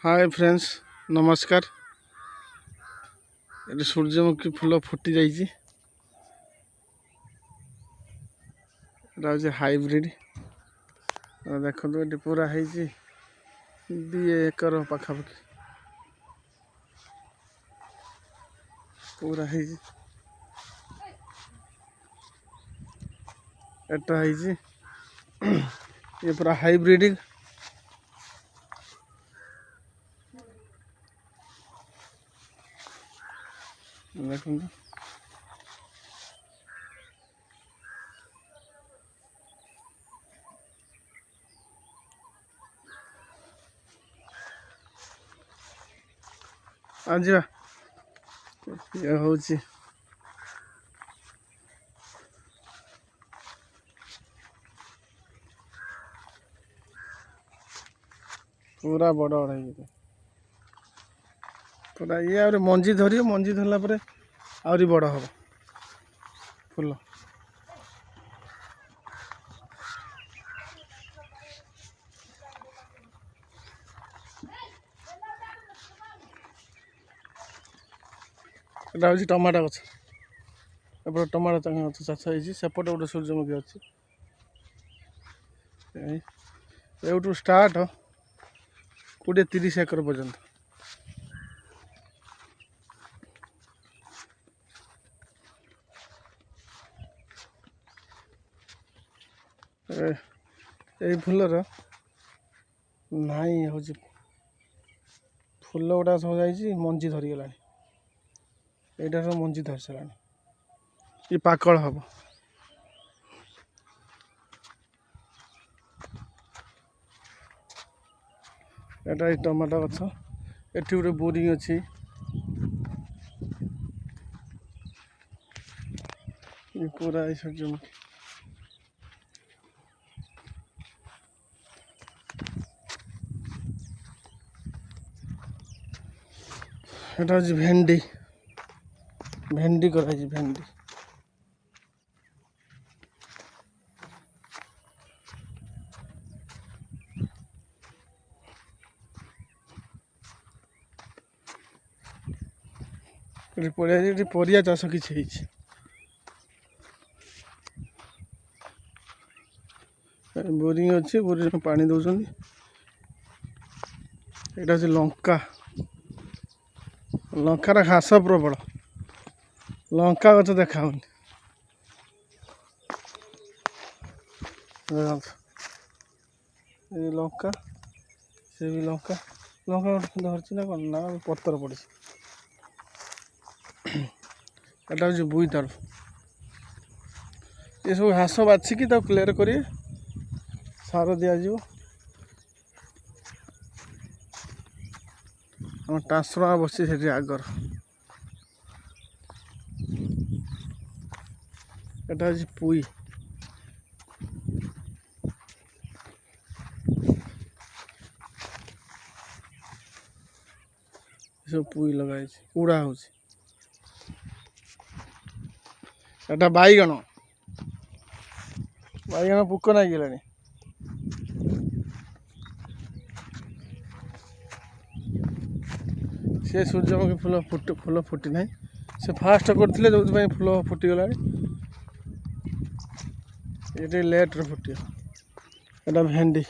Hi friends नमस्कार। ये सूर्यमुखी फूल फुटी जाइए हाइब्रिड देखो ये पूरा है 2 एकर पाखापाखि पूरा है एटा है ये पूरा हाइब्रिड देखो आज ये हूँ पूरा बड़ बड़ है पूरा ये आ मंजी धर मंजी धरला आहरी बड़ हम फूल एटा हूँ टमाटो गछ एपटे टमाटो गछ चाष होती सेपटे गोटे सूर्यमुखी अच्छी एवटू स्टार्ट 20-30 एकर पर्यंत ये फूलर नाई हूँ फूल गुड़ा सब जा मंजी धरीगला यहाँ सब मंजी धरी सारा ये पाकल हम एटा टमाटो गछ एटी गोटे बोरिंग अच्छी पूरा सूर्यमुखी एटा हूँ भेंडी भेंडी कराई भेंडी परिया चाष किसी बोरिंग अच्छी बोरिंग पानी दौरान यहाँ हूँ लंका लंकार घास प्रबल लंका गच देखा ये लंका से भी लंका लंका धरती ना कौन ना पत्थर पड़ी एटा हूँ बोईतालु ये सब घास बाछिकी क्लियर कर सार दिज्व हम ट्रांसफर्मर बसी से आगर एटा हूँ पुई सब पुई लगाई उड़ा हो एटा बैगण बैगण पोक नागिलानी से सूर्यमुखी फूल फुटी ना से फास्ट करते जो फूल फुटीगला ये लेट्रे फुट एटा भेंडी